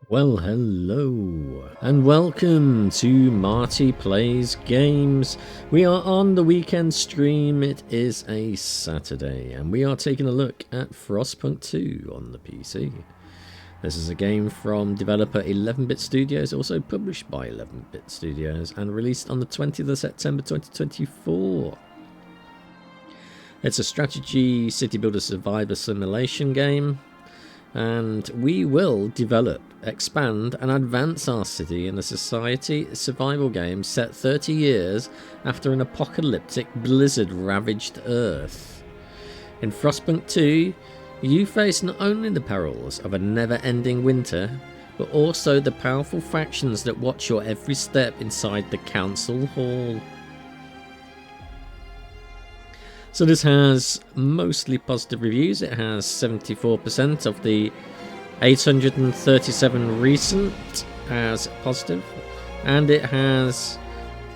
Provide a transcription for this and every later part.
Well, hello, and welcome to Marty Plays Games. We are on the weekend stream. It is a Saturday, and we are taking a look at Frostpunk 2 on the PC. This is a game from developer 11-Bit Studios, also published by 11-Bit Studios, and released on the 20th of September 2024. It's a strategy city builder survivor simulation game. And we will develop, expand and advance our city in a society survival game set 30 years after an apocalyptic blizzard ravaged Earth. In Frostpunk 2, you face not only the perils of a never-ending winter, but also the powerful factions that watch your every step inside the council hall. So this has mostly positive reviews. It has 74% of the 837 recent as positive, and it has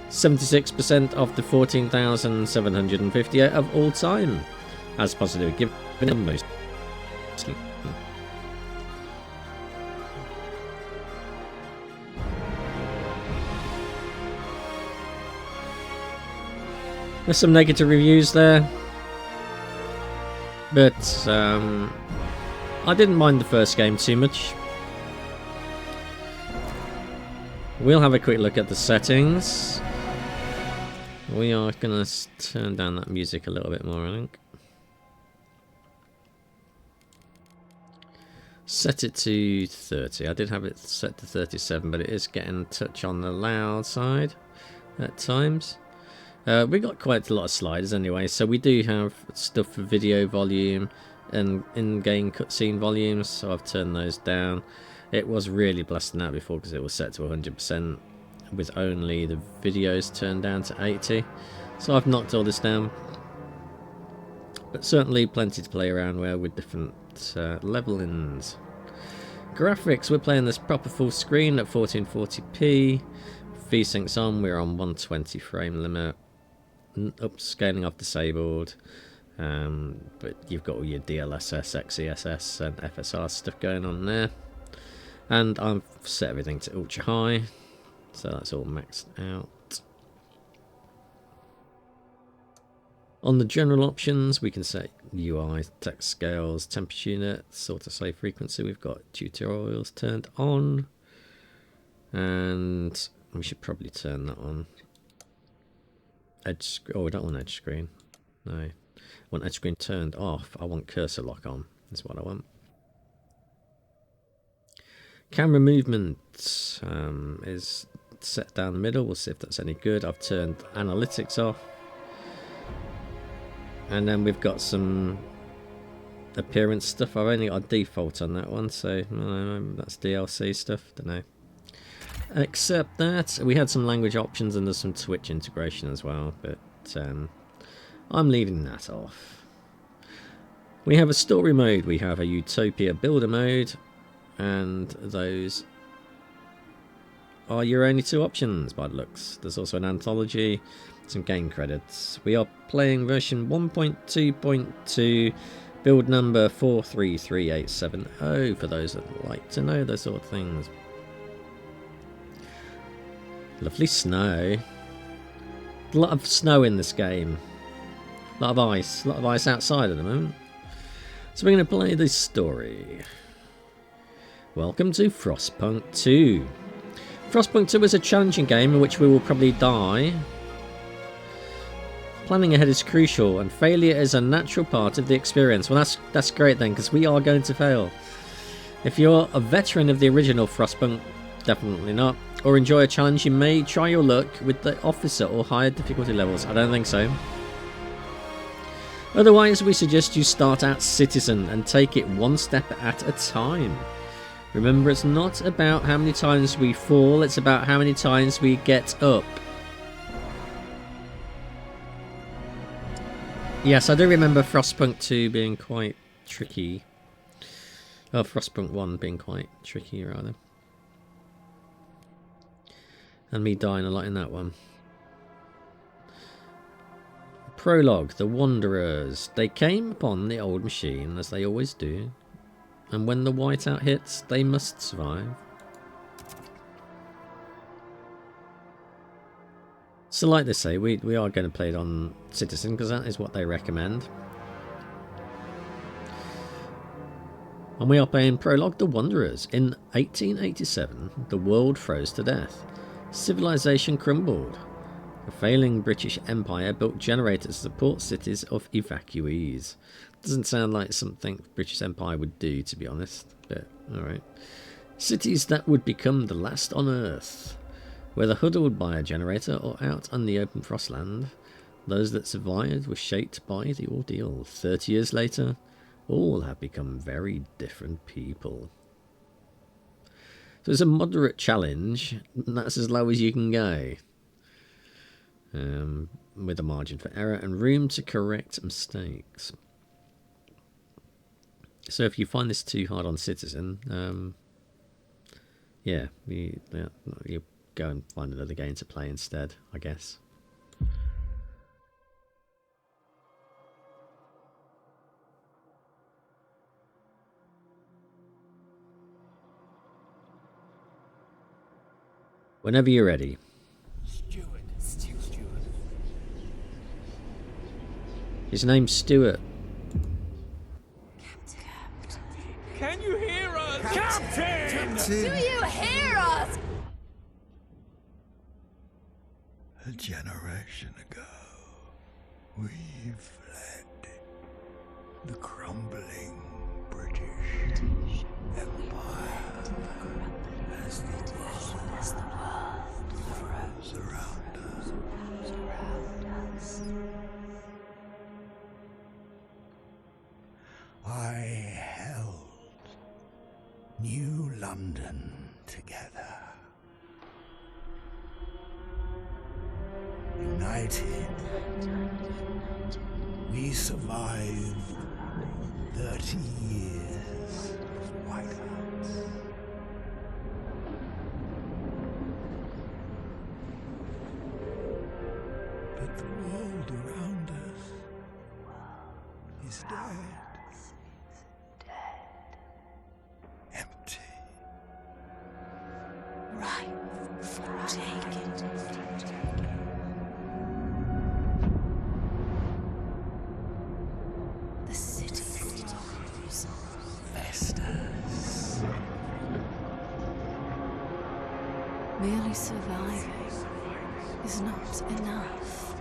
76% of the 14,758 of all time as positive, given them most. There's some negative reviews there, but I didn't mind the first game too much. We'll have a quick look at the settings. We are going to turn down that music a little bit more, I think. Set it to 30. I did have it set to 37, but it is getting a touch on the loud side at times. We got quite a lot of sliders anyway, so we do have stuff for video volume and in-game cutscene volumes, so I've turned those down. It was really blasting out before because it was set to 100% with only the videos turned down to 80, so I've knocked all this down. But certainly plenty to play around with different levelings. Graphics, we're playing this proper full screen at 1440p. V-Sync's on, we're on 120 frame limit. Upscaling off disabled, but you've got all your DLSS, XESS and FSR stuff going on there, and I've set everything to ultra high, so that's all maxed out. On the general options, we can set UI, text scales, temperature units, autosave frequency. We've got tutorials turned on, and we should probably turn that on. Oh, we don't want edge screen. No. I want edge screen turned off. I want cursor lock on. That's what I want. Camera movement is set down the middle. We'll see if that's any good. I've turned analytics off. And then we've got some appearance stuff. I've only got a default on that one, so that's DLC stuff. Don't know. Except that we had some language options and there's some Twitch integration as well, but I'm leaving that off. We have a story mode, we have a Utopia builder mode, and those are your only two options by the looks. There's also an anthology, some game credits. We are playing version 1.2.2, build number 433870 for those that like to know those sort of things. Lovely snow. A lot of snow in this game. A lot of ice outside at the moment. So we're going to play this story. Welcome to Frostpunk 2. Frostpunk 2 is a challenging game in which we will probably die. Planning ahead is crucial, and failure is a natural part of the experience. Well, that's great then, because we are going to fail. If you're a veteran of the original Frostpunk, definitely not. Or enjoy a challenge, you may try your luck with the officer or higher difficulty levels. I don't think so. Otherwise, we suggest you start at citizen and take it one step at a time. Remember, it's not about how many times we fall, it's about how many times we get up. Yes, I do remember Frostpunk 2 being quite tricky. Oh, Frostpunk 1 being quite tricky, rather. And me dying a lot in that one. Prologue, the Wanderers. They came upon the old machine, as they always do. And when the whiteout hits, they must survive. So like they say, we are going to play it on Citizen because that is what they recommend. And we are playing Prologue the Wanderers. In 1887, the world froze to death. Civilization crumbled. A failing British Empire built generators to support cities of evacuees. Doesn't sound like something British Empire would do, to be honest, but alright. Cities that would become the last on Earth. Whether huddled by a generator or out on the open frostland, those that survived were shaped by the ordeal. 30 years later, all have become very different people. So it's a moderate challenge, and that's as low as you can go. With a margin for error and room to correct mistakes. So if you find this too hard on Citizen, yeah, you go and find another game to play instead, I guess. Whenever you're ready. Stuart. His name's Stuart. Can you hear us? Captain! Do you hear us? A generation ago, we fled the crumbling British Empire as the world froze around us. I held New London together. United, we survived 30 years of whiteouts. But the world around us is dead. Empty. Right for taking. The city grows. Festers. Merely surviving is not enough.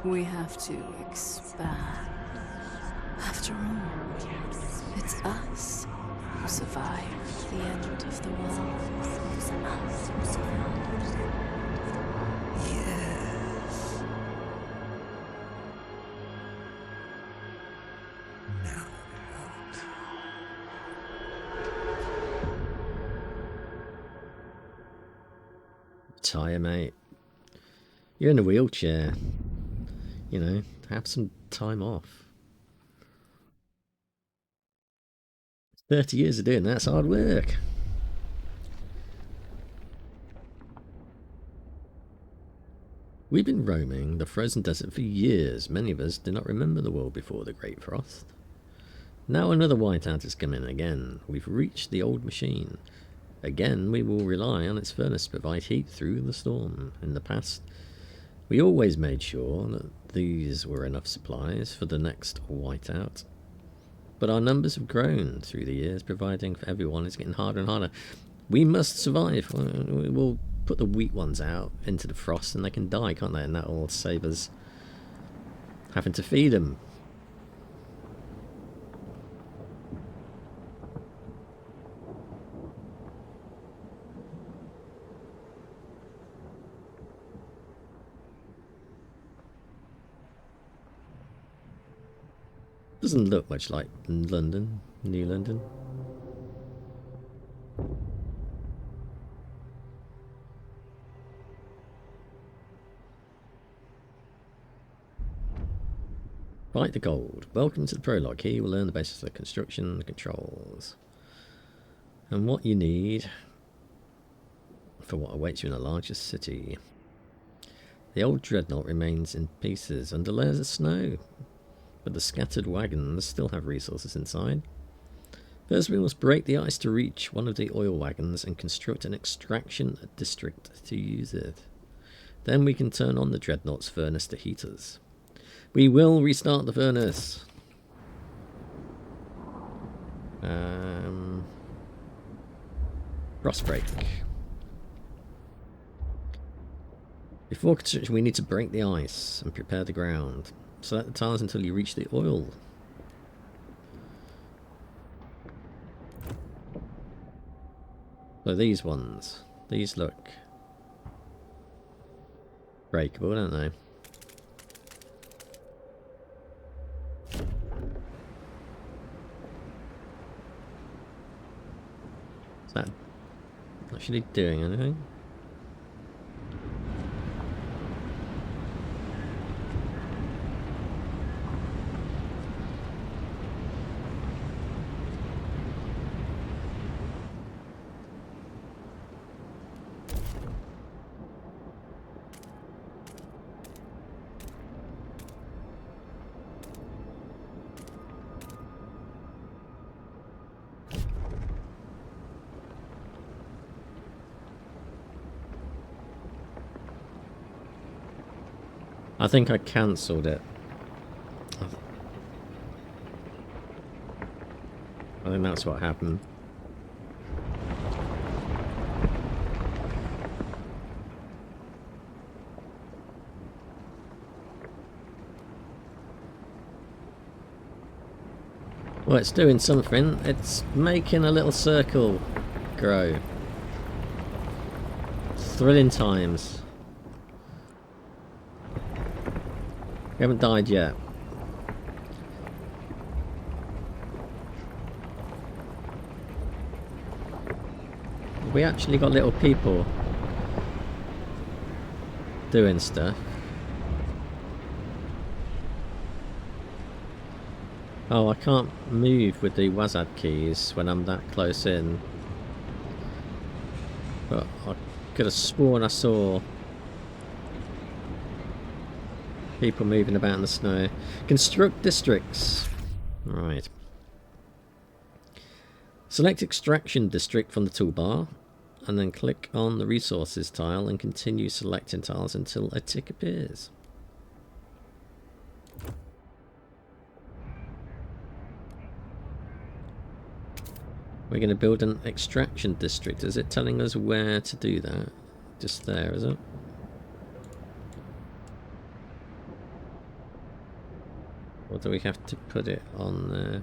We have to expand. After all, it's us who survived the end of the world. Yes. Now what? Retire, mate. You're in a wheelchair. You know, have some time off. 30 years of doing that's hard work. We've been roaming the frozen desert for years. Many of us do not remember the world before the Great Frost. Now another whiteout has come in again. We've reached the old machine. Again, we will rely on its furnace to provide heat through the storm. In the past, we always made sure that these were enough supplies for the next whiteout. But our numbers have grown through the years, providing for everyone is getting harder and harder. We must survive. We'll put the weak ones out into the frost and they can die, can't they? And that will save us having to feed them. Doesn't look much like London, New London. Fight the gold. Welcome to the prologue. Here you will learn the basics of construction and controls. And what you need for what awaits you in the largest city. The old dreadnought remains in pieces under layers of snow, but the scattered wagons still have resources inside. First, we must break the ice to reach one of the oil wagons and construct an extraction district to use it. Then we can turn on the Dreadnought's furnace to heaters. We will restart the furnace. Frost break. Before construction, we need to break the ice and prepare the ground. Select the tiles until you reach the oil. So these ones, these look breakable, don't they? Is that actually doing anything? I think I cancelled it. I think that's what happened. Well, it's doing something. It's making a little circle grow. Thrilling times. We haven't died yet. We actually got little people doing stuff. Oh, I can't move with the WASD keys when I'm that close in. But I could have sworn I saw people moving about in the snow. Construct districts. Right. Select extraction district from the toolbar and then click on the resources tile and continue selecting tiles until a tick appears. We're going to build an extraction district. Is it telling us where to do that? Just there, is it? Or do we have to put it on there?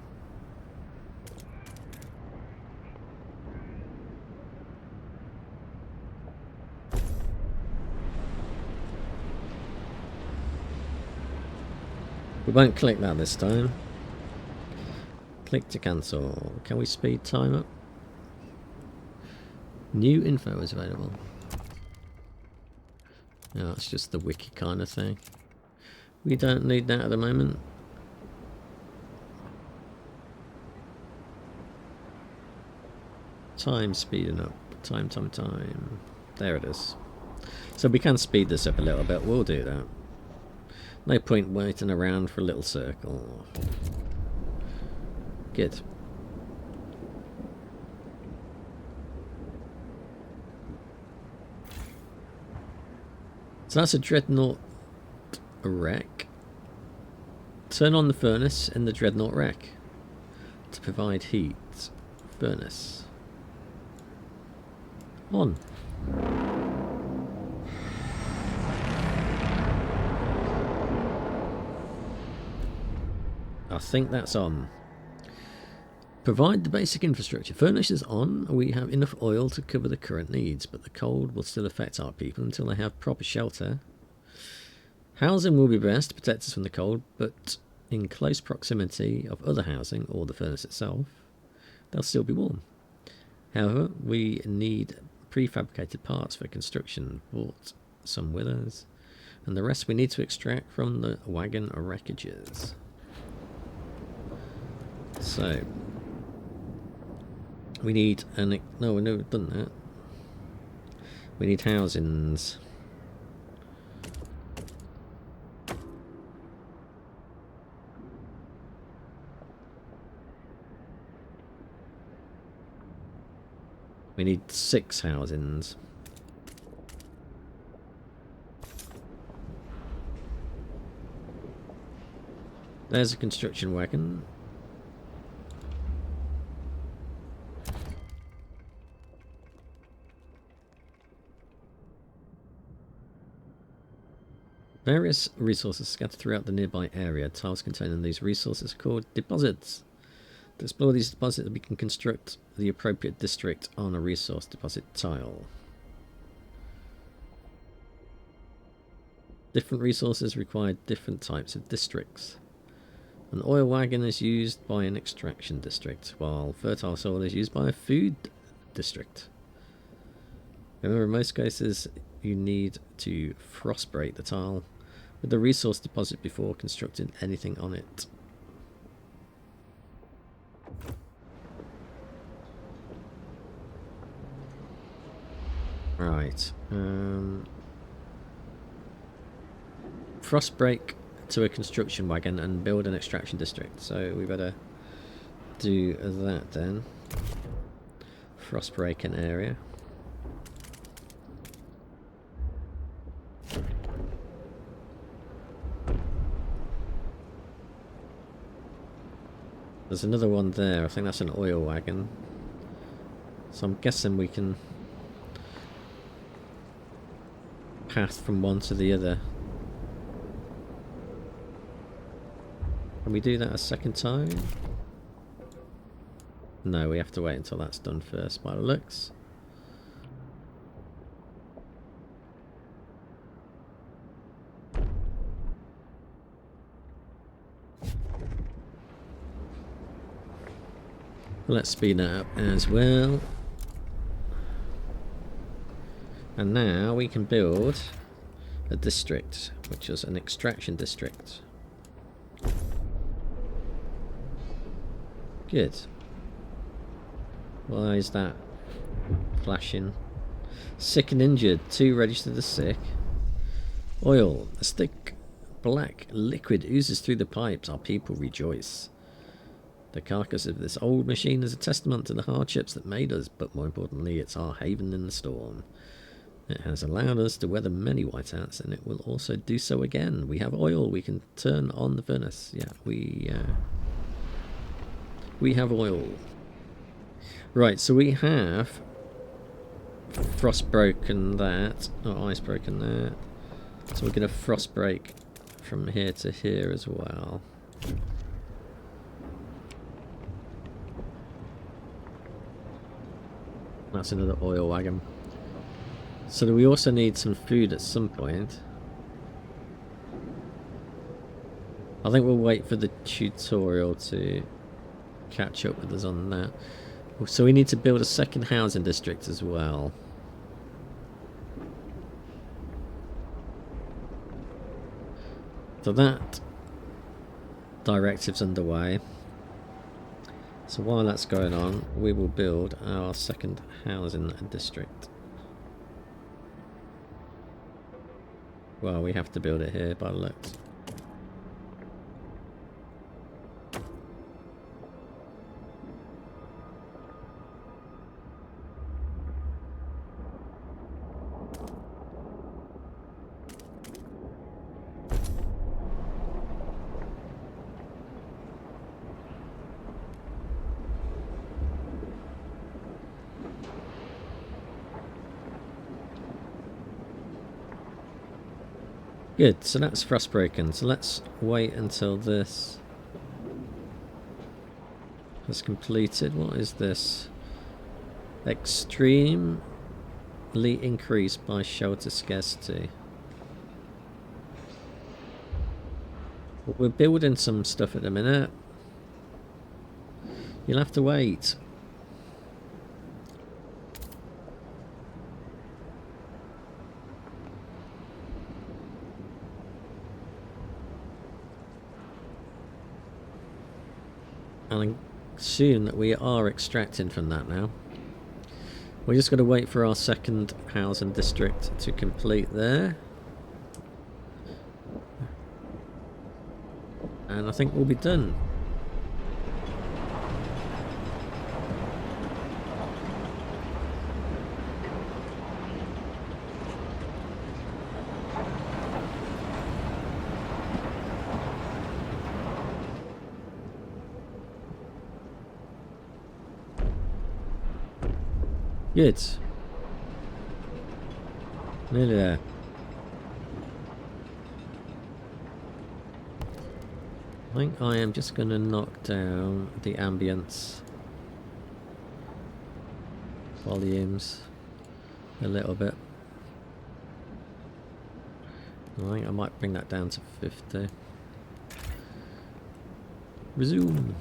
We won't click that this time. Click to cancel. Can we speed time up? New info is available. No, it's just the wiki kind of thing. We don't need that at the moment. Time speeding up. Time. There it is. So we can speed this up a little bit. We'll do that. No point waiting around for a little circle. Good. So that's a Dreadnought wreck. Turn on the furnace in the Dreadnought wreck to provide heat. Furnace. On. I think that's on. Provide the basic infrastructure. Furnace is on. We have enough oil to cover the current needs, but the cold will still affect our people until they have proper shelter. Housing will be best to protect us from the cold, but in close proximity of other housing or the furnace itself, they'll still be warm. However, we need prefabricated parts for construction. Bought some with us, and the rest we need to extract from the wagon wreckages. So we need an... No, we've never done that. We need housings. We need 6 housings. There's a construction wagon. Various resources scattered throughout the nearby area. Tiles containing these resources are called deposits. To explore these deposits, we can construct the appropriate district on a resource deposit tile. Different resources require different types of districts. An oil wagon is used by an extraction district, while fertile soil is used by a food district. Remember, in most cases, you need to frost break the tile with the resource deposit before constructing anything on it. Right. Frost break to a construction wagon and build an extraction district. So we better do that then. Frost break an area. There's another one there. I think that's an oil wagon. So I'm guessing we can path from one to the other. Can we do that a second time? No, we have to wait until that's done first by the looks. Let's speed that up as well. And now we can build a district, which is an extraction district. Good. Why is that flashing? Sick and injured. 2 registered as sick. Oil. A thick black liquid oozes through the pipes. Our people rejoice. The carcass of this old machine is a testament to the hardships that made us, but more importantly, it's our haven in the storm. It has allowed us to weather many whiteouts, and it will also do so again. We have oil. We can turn on the furnace. Yeah, we have oil. Right, so we have frost broken that, or ice broken that. So we're going to frost break from here to here as well. That's another oil wagon. So we also need some food at some point. I think we'll wait for the tutorial to catch up with us on that. So we need to build a second housing district as well. So that directive's underway. So while that's going on, we will build our second housing district. Well, we have to build it here by the looks. Good, so that's frostbroken. So let's wait until this has completed. What is this? Extremely increased by shelter scarcity. We're building some stuff at the minute. You'll have to wait. And I assume that we are extracting from that now. We're just going to wait for our second housing district to complete there. And I think we'll be done. Good. Nearly there. I think I am just going to knock down the ambience volumes a little bit. I think I might bring that down to 50. Resume.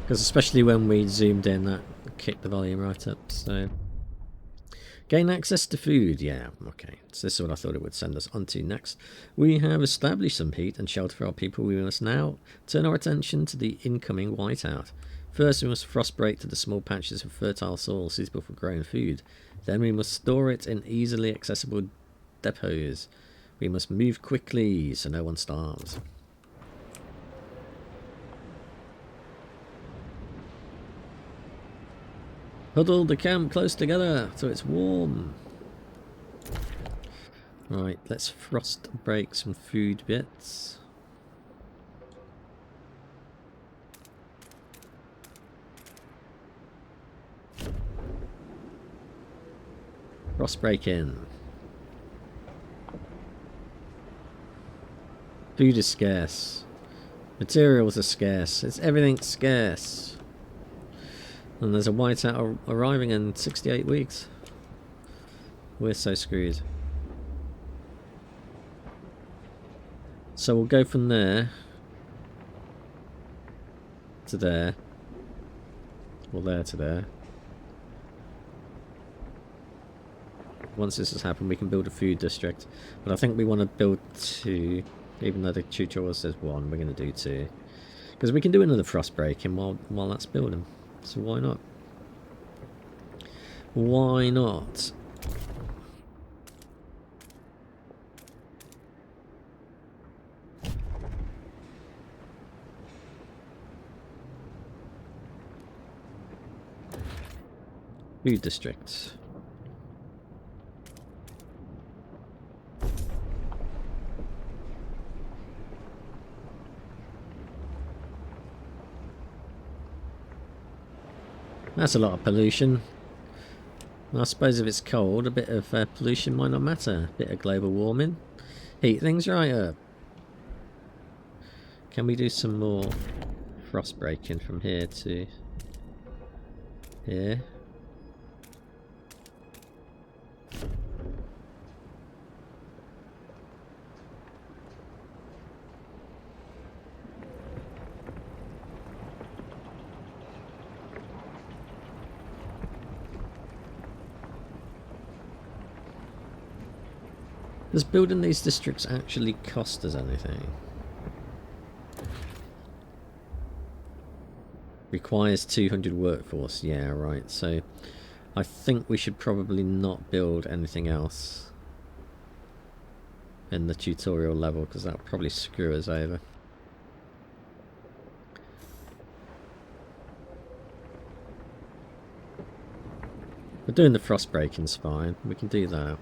Because especially when we zoomed in, that kicked the volume right up. So gain access to food. Yeah, okay. So this is what I thought it would send us on to next. We have established some heat and shelter for our people. We must now turn our attention to the incoming whiteout. First, we must frost break to the small patches of fertile soil suitable for growing food. Then we must store it in easily accessible depots. We must move quickly so no one starves. Huddle the camp close together so it's warm. Right, let's frost break some food bits. Frost break in. Food is scarce. Materials are scarce. Everything's scarce. And there's a whiteout arriving in 68 weeks. We're so screwed. So we'll go from there to there. Or there to there. Once this has happened, we can build a food district. But I think we want to build 2. Even though the tutorial says 1, we're going to do 2. Because we can do another frost breaking while that's building. So why not? Why not? Food district. That's a lot of pollution. I suppose if it's cold, a bit of pollution might not matter. A bit of global warming. Heat things right up. Can we do some more frost breaking from here to here? Does building these districts actually cost us anything? Requires 200 workforce. Yeah, right. So I think we should probably not build anything else in the tutorial level, because that'll probably screw us over. But doing the frost breaking's fine. We can do that.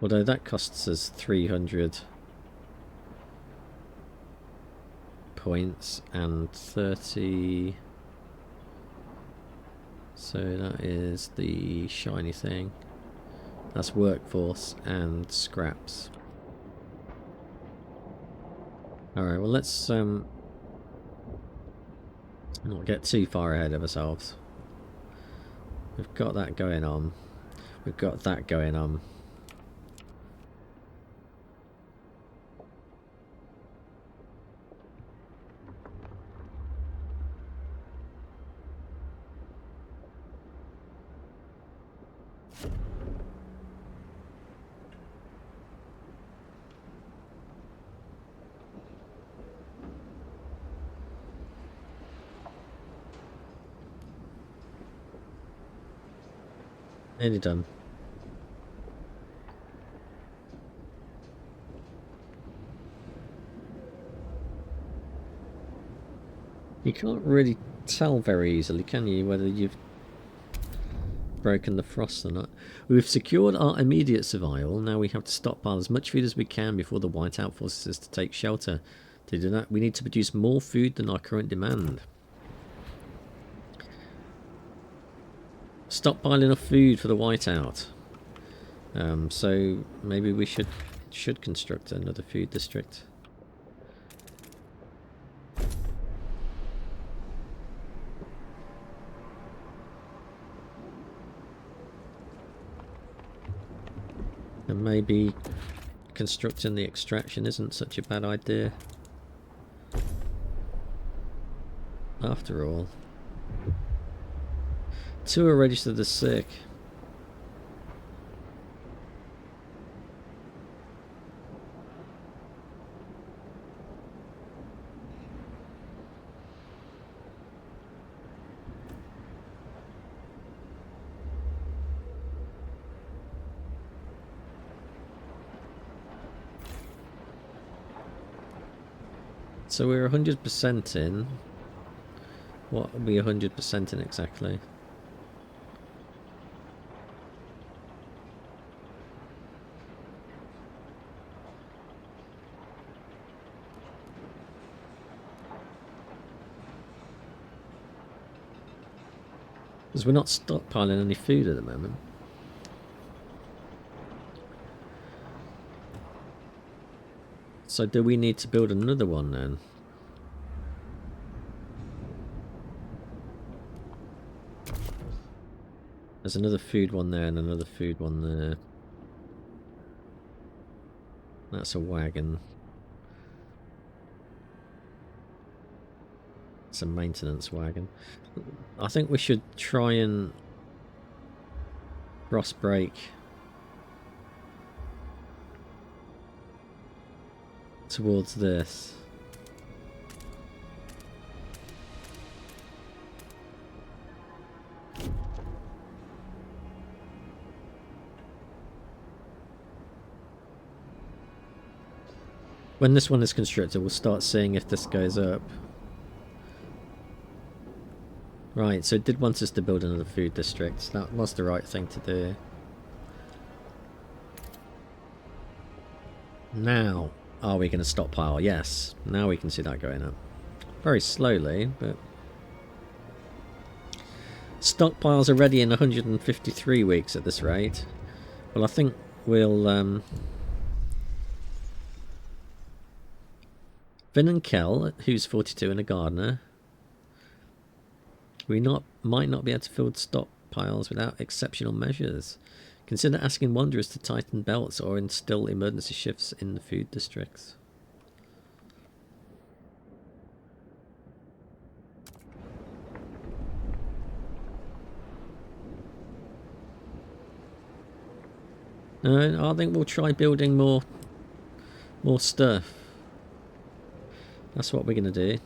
Although that costs us 300 points and 30. So that is the shiny thing. That's workforce and scraps. Alright, well let's not get too far ahead of ourselves. We've got that going on. We've got that going on. Nearly done. You can't really tell very easily, can you, whether you've broken the frost or not. We've secured our immediate survival. Now we have to stockpile as much food as we can before the whiteout forces us to take shelter. To do that, we need to produce more food than our current demand. Stockpile enough food for the whiteout. So maybe we should construct another food district. And maybe constructing the extraction isn't such a bad idea. After all. 2 are registered as sick. So we're 100% in. What are we 100% in exactly? Because we're not stockpiling any food at the moment. So do we need to build another one then? There's another food one there and another food one there. That's a wagon. It's a maintenance wagon. I think we should try and frost break towards this. When this one is constructed, we'll start seeing if this goes up. Right, so it did want us to build another food district. That was the right thing to do. Now, are we going to stockpile? Yes. Now we can see that going up. Very slowly, but... Stockpiles are ready in 153 weeks at this rate. Well, I think we'll... Vin and Kel, who's 42 and a gardener. We might not be able to fill stockpiles without exceptional measures. Consider asking wanderers to tighten belts or instill emergency shifts in the food districts. I think we'll try building more stuff. That's what we're going to do.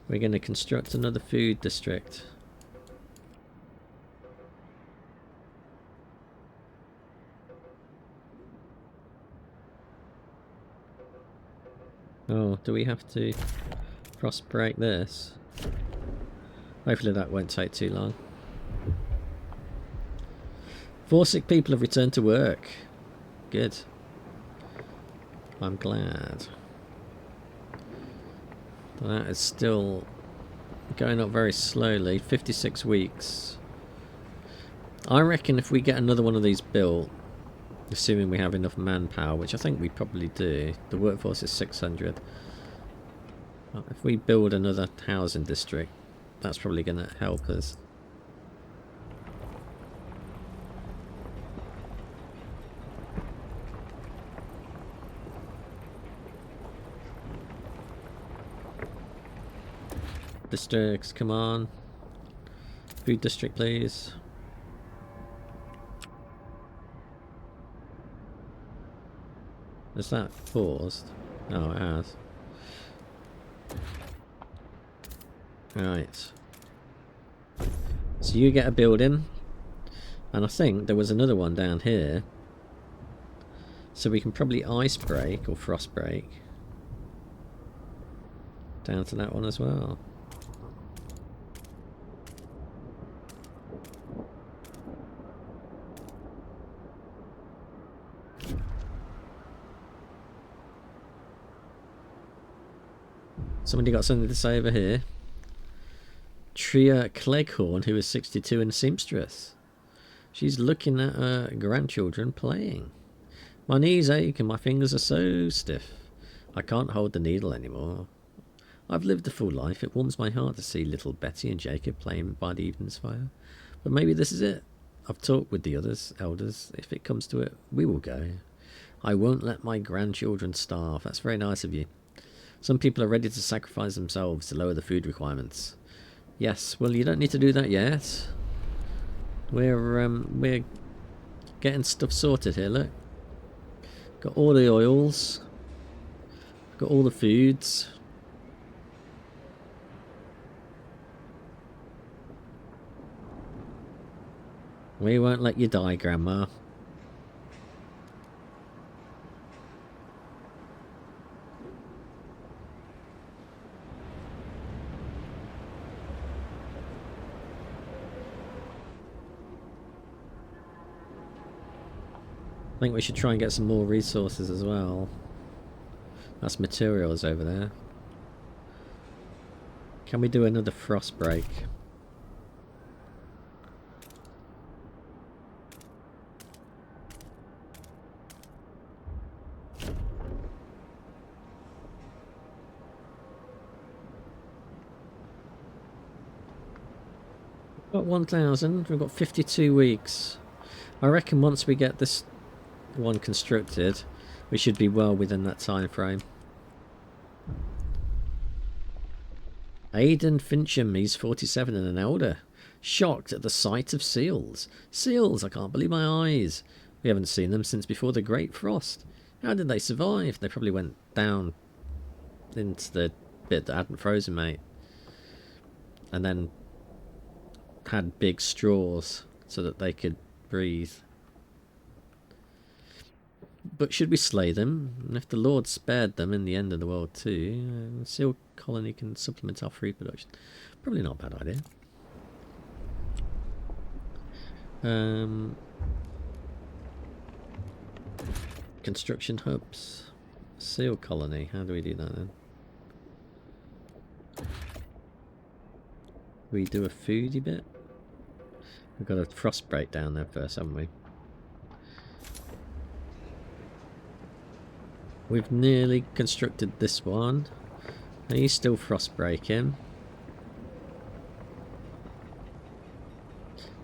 We're going to construct another food district. Oh, do we have to frost break this? Hopefully that won't take too long. 4 sick people have returned to work. Good. I'm glad. That is still going up very slowly. 56 weeks. I reckon if we get another one of these built, assuming we have enough manpower, which I think we probably do. The workforce is 600. If we build another housing district, that's probably going to help us. Districts, come on. Food district, please. Is that paused? Oh, it has. Right. So you get a building. And I think there was another one down here. So we can probably ice break or frost break down to that one as well. Somebody got something to say over here. Tria Cleghorn, who is 62 and a seamstress. She's looking at her grandchildren playing. My knees ache and my fingers are so stiff. I can't hold the needle anymore. I've lived a full life. It warms my heart to see little Betty and Jacob playing by the evening's fire. But maybe this is it. I've talked with the elders. If it comes to it, we will go. I won't let my grandchildren starve. That's very nice of you. Some people are ready to sacrifice themselves to lower the food requirements. Yes, well, you don't need to do that yet. We're getting stuff sorted here, look. Got all the oils. Got all the foods. We won't let you die, Grandma. I think we should try and get some more resources as well. That's materials over there. Can we do another frost break? We've got 1,000, we've got 52 weeks. I reckon once we get this one constructed, we should be well within that time frame. Aidan Fincham, he's 47 and an elder. Shocked at the sight of seals. Seals, I can't believe my eyes. We haven't seen them since before the Great Frost. How did they survive? They probably went down into the bit that hadn't frozen, mate. And then had big straws so that they could breathe. But should we slay them? And if the Lord spared them in the end of the world too, a seal colony can supplement our food production. Probably not a bad idea. Construction hubs. Seal colony. How do we do that then? We do a foodie bit? We've got a frost break down there first, haven't we? We've nearly constructed this one. And he's still frost breaking.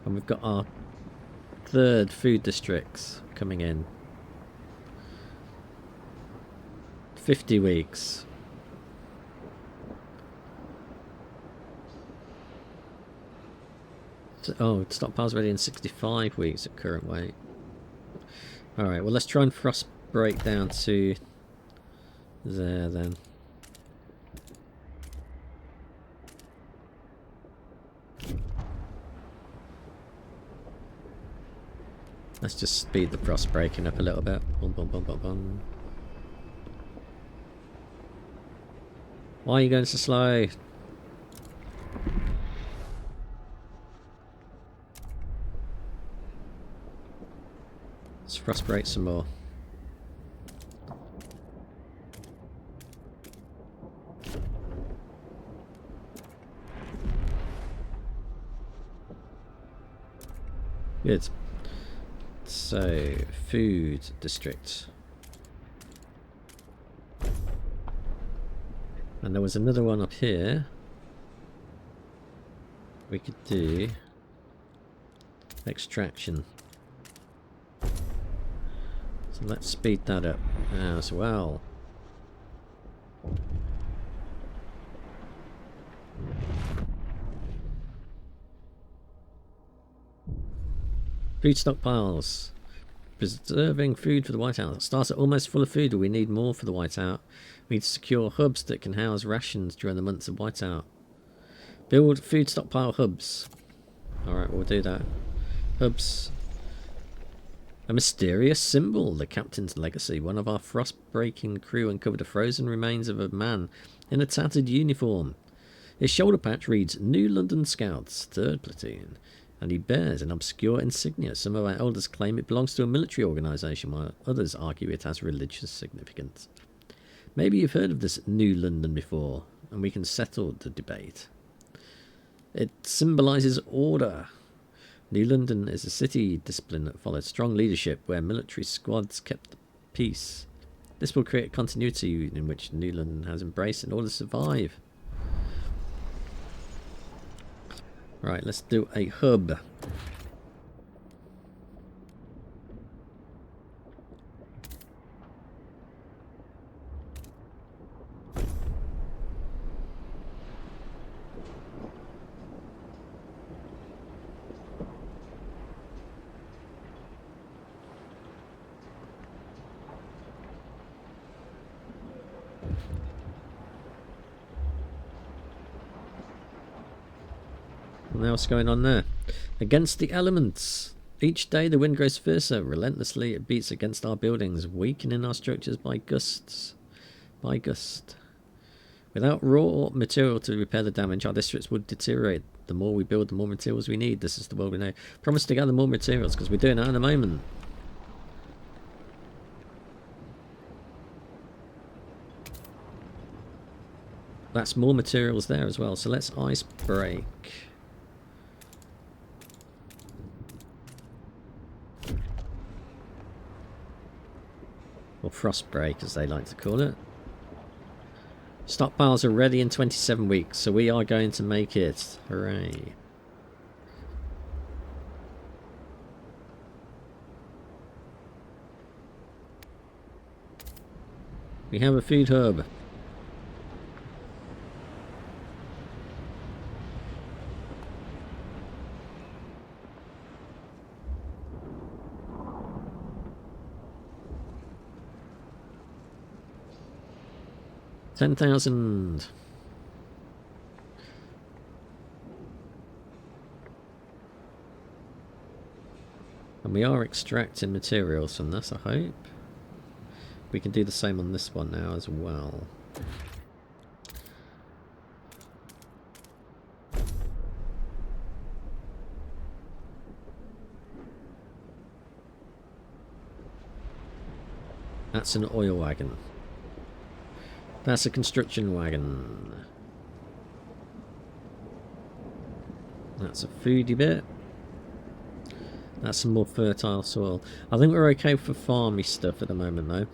And we've got our third food districts coming in. 50 weeks. Oh, stockpile's ready in 65 weeks at current weight. Alright, well let's try and frost break down to there then. Let's just speed the frost breaking up a little bit. Bum, bum, bum, bum, bum. Why are you going so slow? Let's frost break some more. Good. So, food district. And there was another one up here. We could do extraction. So let's speed that up as well. Food stockpiles. Preserving food for the whiteout. Starts at almost full of food, but we need more for the whiteout. We need to secure hubs that can house rations during the months of whiteout. Build food stockpile hubs. Alright, we'll do that. Hubs. A mysterious symbol, the captain's legacy. One of our frost-breaking crew uncovered the frozen remains of a man in a tattered uniform. His shoulder patch reads, New London Scouts, 3rd Platoon. And he bears an obscure insignia. Some of our elders claim it belongs to a military organisation, while others argue it has religious significance. Maybe you've heard of this New London before. and we can settle the debate. It symbolises order. New London is a city discipline that followed strong leadership where military squads kept the peace. This will create continuity in which New London has embraced in order to survive. Right, let's do a hub. Now what's going on there? Against the elements. Each day the wind grows fiercer. Relentlessly it beats against our buildings, weakening our structures by gusts. By gust. Without raw material to repair the damage, our districts would deteriorate. The more we build, the more materials we need. This is the world we know. Promise to gather more materials, because we're doing that in a moment. That's more materials there as well. So let's ice break. Or frost break, as they like to call it. Stockpiles are ready in 27 weeks, so we are going to make it. Hooray. We have a food hub. $10,000. And we are extracting materials from this, I hope. We can do the same on this one now as well. That's an oil wagon. That's a construction wagon. That's a foodie bit. That's some more fertile soil. I think we're okay for farmy stuff at the moment though.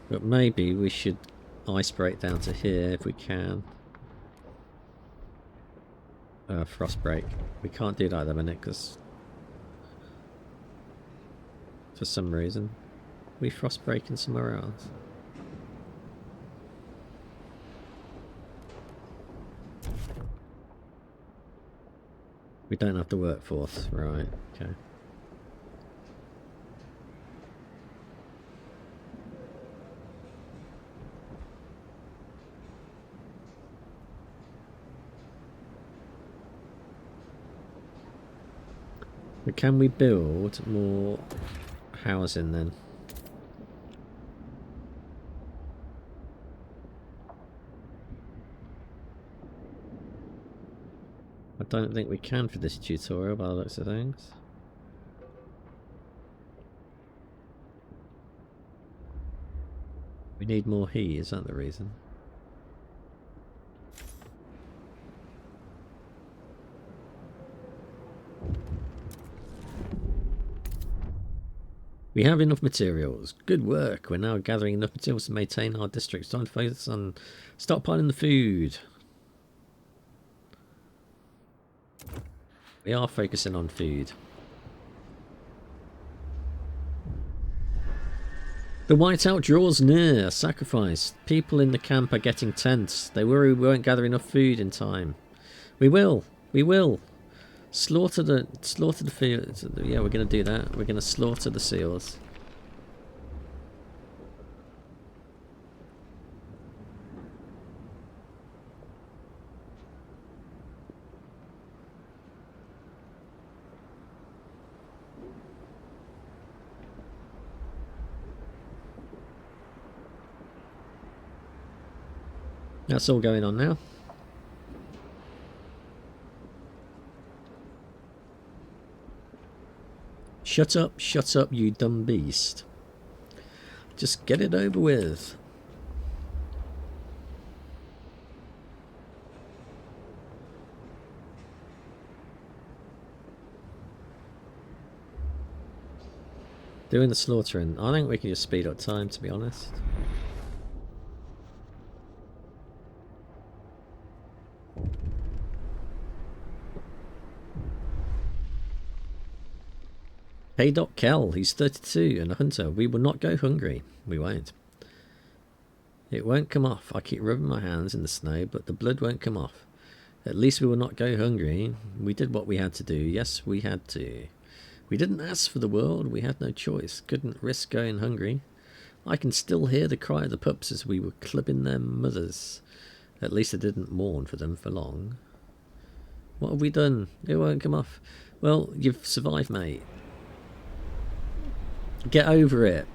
But maybe we should ice break down to here if we can. Frost break. We can't do that at the minute because for some reason we frost breaking somewhere else. We don't have the workforce, right? Okay. But can we build more housing then? I don't think we can for this tutorial by the looks of things. We need more heat, is that the reason? We have enough materials. Good work. We're now gathering enough materials to maintain our districts. Time to focus on stockpiling the food. We are focusing on food. The whiteout draws near. Sacrifice. People in the camp are getting tense. They worry we won't gather enough food in time. We will. We will. Slaughter the fields. Yeah, we're going to do that. We're going to slaughter the seals. That's all going on now. Shut up, you dumb beast. Just get it over with. Doing the slaughtering. I think we can just speed up time, to be honest. K.Kell, he's 32 and a hunter. We will not go hungry. We won't. It won't come off. I keep rubbing my hands in the snow, but the blood won't come off. At least we will not go hungry. We did what we had to do. Yes, we had to. We didn't ask for the world. We had no choice. Couldn't risk going hungry. I can still hear the cry of the pups as we were clubbing their mothers. At least I didn't mourn for them for long. What have we done? It won't come off. Well, you've survived, mate. Get over it.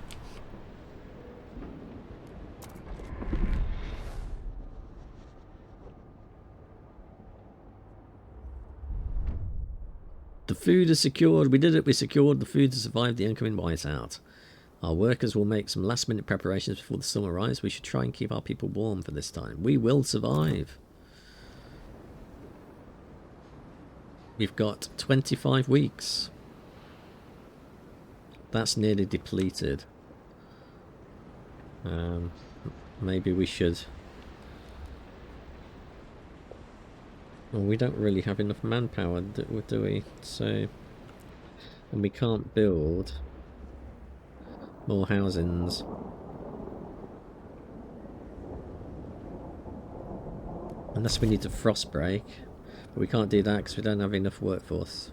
The food is secured. We did it. We secured the food to survive the incoming whiteout. Our workers will make some last-minute preparations before the sun arrives. We should try and keep our people warm for this time. We will survive. We've got 25 weeks. That's nearly depleted. Maybe we should... Well, we don't really have enough manpower, do we? So... And we can't build more housings. Unless we need to frost break. But we can't do that because we don't have enough workforce.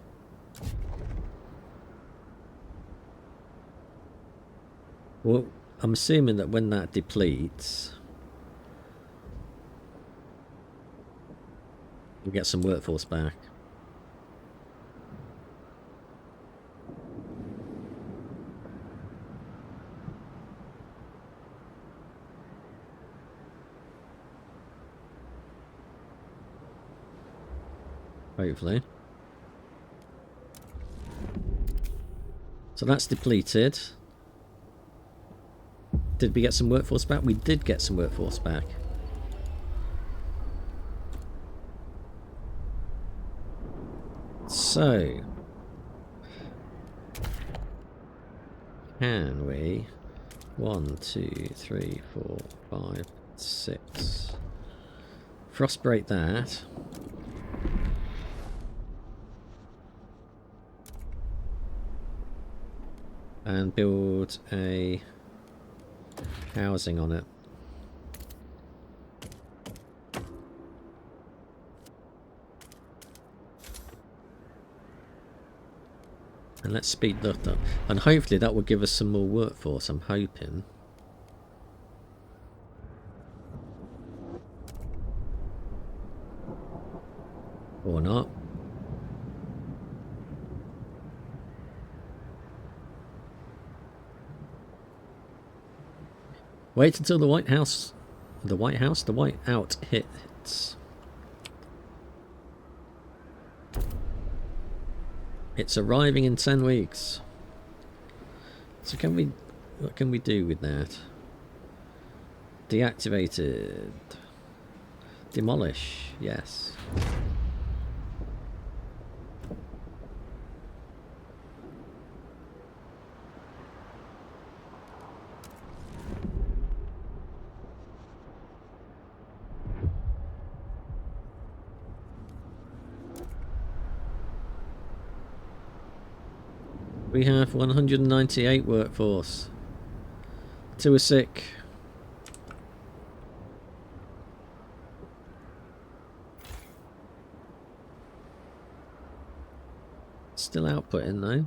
Well, I'm assuming that when that depletes, we'll get some workforce back. Hopefully. So that's depleted. Did we get some workforce back? We did get some workforce back. So, can we 1, 2, 3, 4, 5, 6 frost break that? And build a housing on it. And let's speed that up. And hopefully that will give us some more workforce, I'm hoping. Or not. Wait until the whiteout hits. It's arriving in 10 weeks. So what can we do with that? Deactivated. Demolish, yes. We have 198 workforce. 2 are sick. Still outputting though.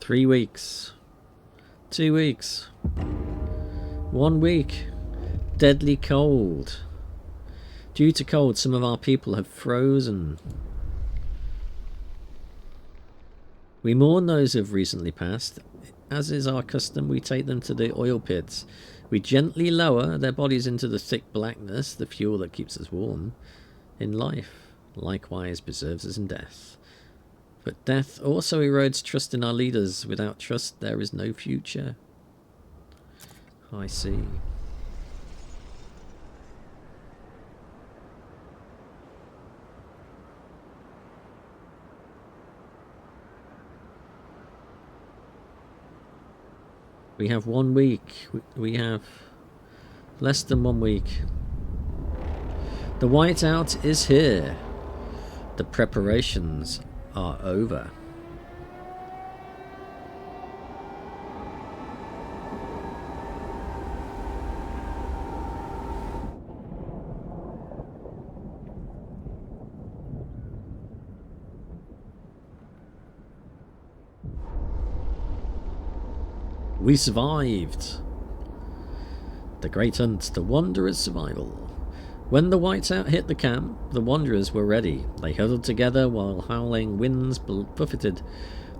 Three weeks. 2 weeks. 1 week. Deadly cold. Due to cold, some of our people have frozen. We mourn those who have recently passed. As is our custom, we take them to the oil pits. We gently lower their bodies into the thick blackness, the fuel that keeps us warm in life. likewise preserves us in death. But death also erodes trust in our leaders. Without trust, there is no future. I see. We have 1 week. We have less than 1 week. The whiteout is here. The preparations are over. We survived. The Great Hunt, the Wanderer's survival. When the whiteout hit the camp, the Wanderers were ready. They huddled together while howling winds buffeted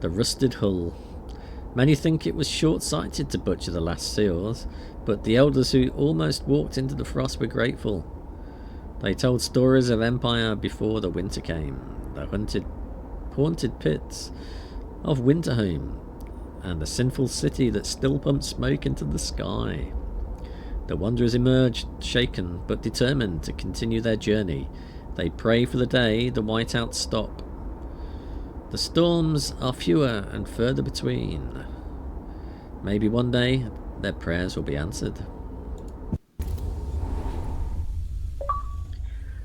the rusted hull. Many think it was short-sighted to butcher the last seals, but the elders who almost walked into the frost were grateful. They told stories of empire before the winter came, the haunted pits of Winterhome, and the sinful city that still pumped smoke into the sky. The Wanderers emerged, shaken but determined to continue their journey. They pray for the day the whiteouts stop. The storms are fewer and further between. Maybe one day their prayers will be answered.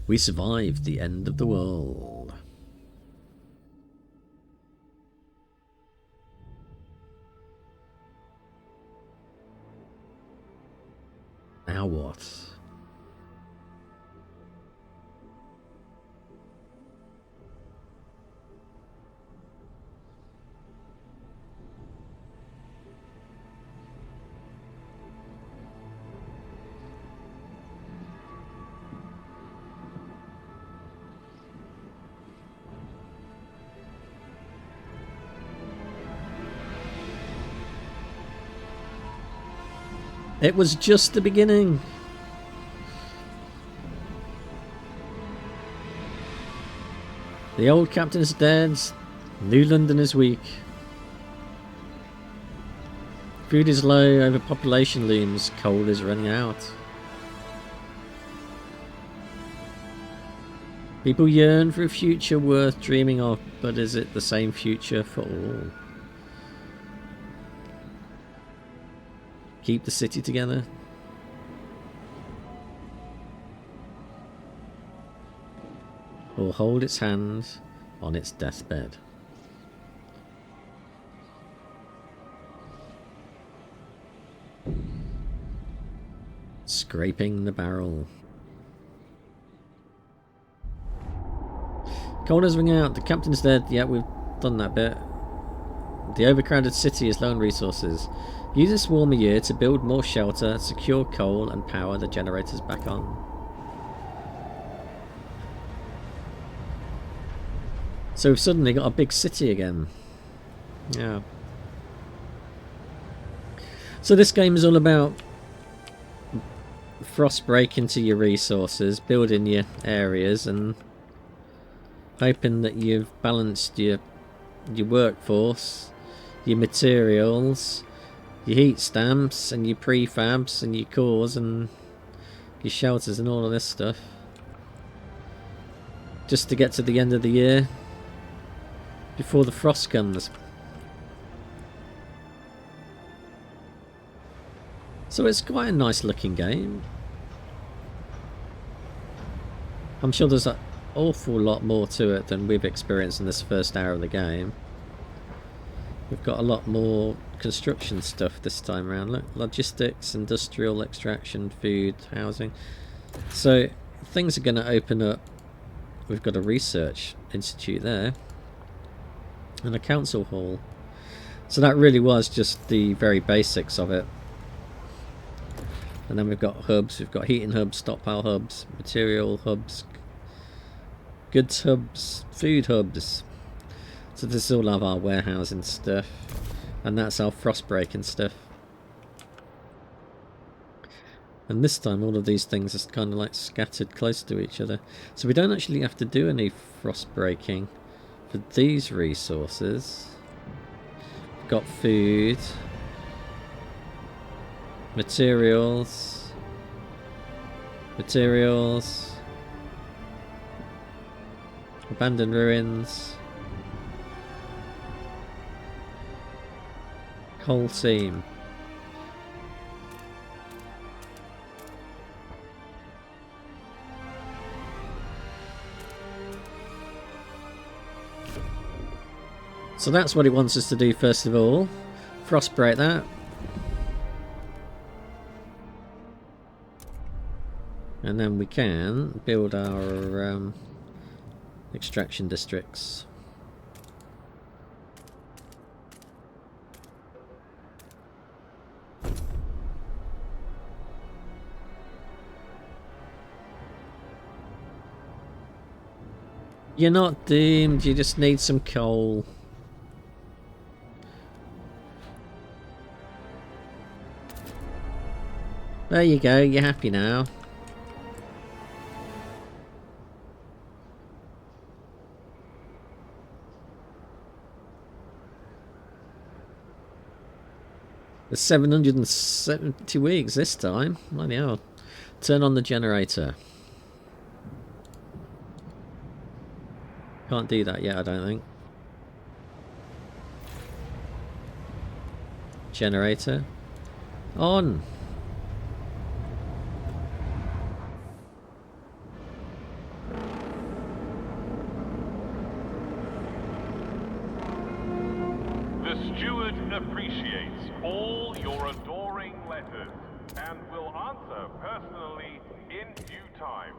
We survived the end of the world. Now what? It was just the beginning. The old captain is dead. New London is weak. Food is low, overpopulation looms, coal is running out. People yearn for a future worth dreaming of, but is it the same future for all? Keep the city together. Or hold its hand on its deathbed. Scraping the barrel. Coal is running out. The captain's dead. Yeah, we've done that bit. The overcrowded city is low on resources. Use this warmer year to build more shelter, secure coal, and power the generators back on. So we've suddenly got a big city again. Yeah. So this game is all about frost break into your resources, building your areas, and hoping that you've balanced your workforce, your materials, your heat stamps, and your prefabs, and your cores, and your shelters, and all of this stuff. Just to get to the end of the year before the frost comes. So it's quite a nice looking game. I'm sure there's an awful lot more to it than we've experienced in this first hour of the game. We've got a lot more construction stuff this time around. Look, logistics, industrial extraction, food, housing. So things are going to open up. We've got a research institute there. And a council hall. So that really was just the very basics of it. And then we've got hubs. We've got heating hubs, stockpile hubs, material hubs, goods hubs, food hubs. So this is all of our warehousing stuff. And that's our frost breaking stuff. And this time all of these things are kind of like scattered close to each other. So we don't actually have to do any frost breaking for these resources. We've got food, materials, abandoned ruins, coal seam. So that's what it wants us to do first of all. Frostbreak that. And then we can build our extraction districts. You're not doomed, you just need some coal. There you go, you're happy now. There's 770 weeks this time. Bloody hell. Turn on the generator. Can't do that yet, I don't think. Generator. On! The steward appreciates all your adoring letters and will answer personally in due time.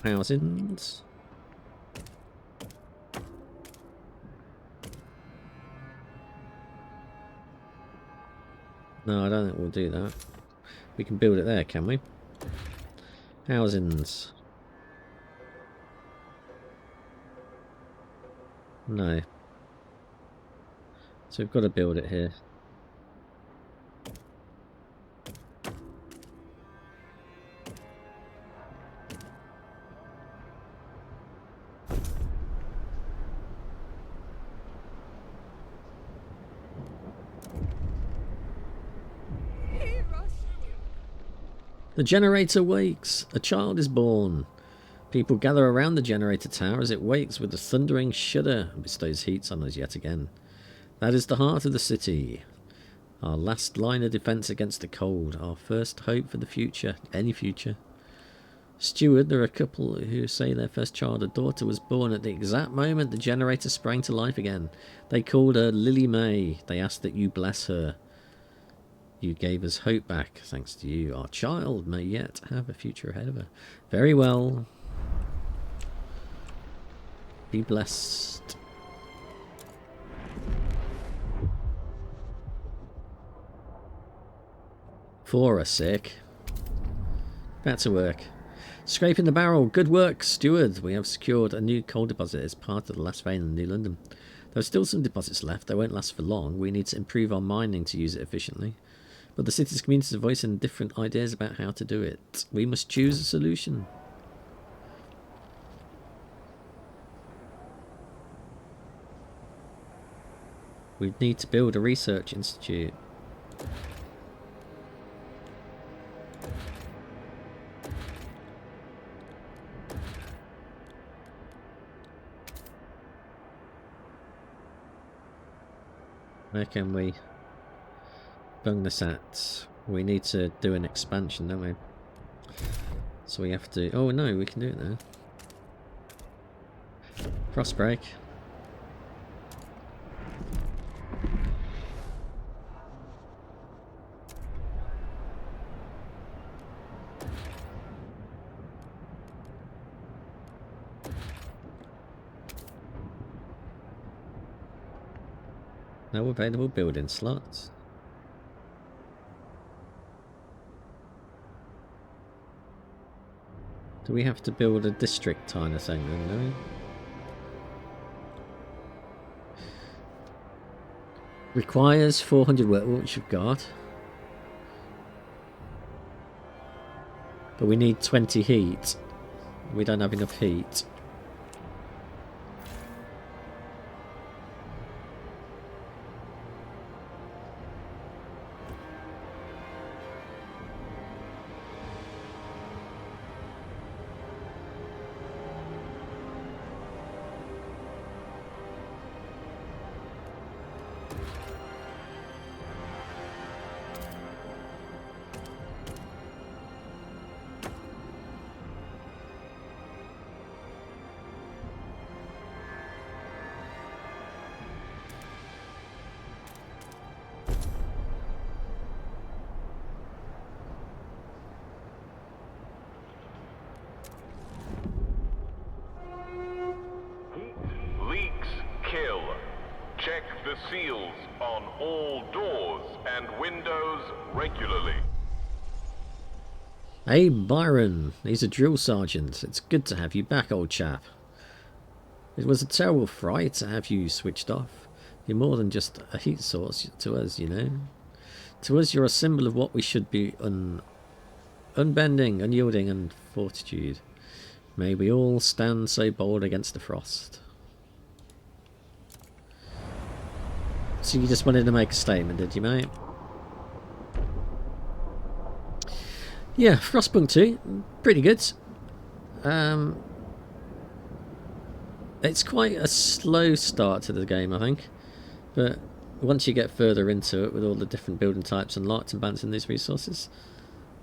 Housings. No, I don't think we'll do that. We can build it there, can we? Housings. No. So we've got to build it here. The generator wakes. A child is born. People gather around the generator tower as it wakes with a thundering shudder and bestows heat on us yet again. That is the heart of the city. Our last line of defence against the cold. Our first hope for the future. Any future. Steward, there are a couple who say their first child, a daughter, was born at the exact moment the generator sprang to life again. They called her Lily May. They asked that you bless her. You gave us hope back. Thanks to you, our child may yet have a future ahead of her. Very well. Be blessed. For a sec. Back to work. Scraping the barrel. Good work, steward. We have secured a new coal deposit as part of the last vein in New London. There are still some deposits left. They won't last for long. We need to improve our mining to use it efficiently. But the city's communities are voicing different ideas about how to do it. We must choose a solution. We need to build a research institute. Where can we bung this at? We need to do an expansion, don't we? So we have to... Oh no, we can do it now. Frostbreak. No available building slots. Do we have to build a district kind of thing then, do Requires 400 work, which we've got. But we need 20 heat. We don't have enough heat. Leaks kill. Check the seals on all doors and windows regularly. Hey Byron, he's a drill sergeant. It's good to have you back, old chap. It was a terrible fright to have you switched off. You're more than just a heat source to us, you know. To us, you're a symbol of what we should be unbending, unyielding, and fortitude. May we all stand so bold against the frost. So you just wanted to make a statement, did you, mate? Yeah, Frostpunk 2, pretty good. It's quite a slow start to the game, I think. But once you get further into it with all the different building types and lights and balancing these resources,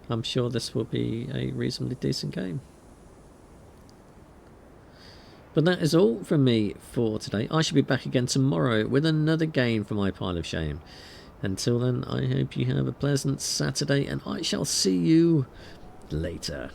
I'm sure this will be a reasonably decent game. But that is all from me for today. I shall be back again tomorrow with another game for my pile of shame. Until then, I hope you have a pleasant Saturday, and I shall see you later.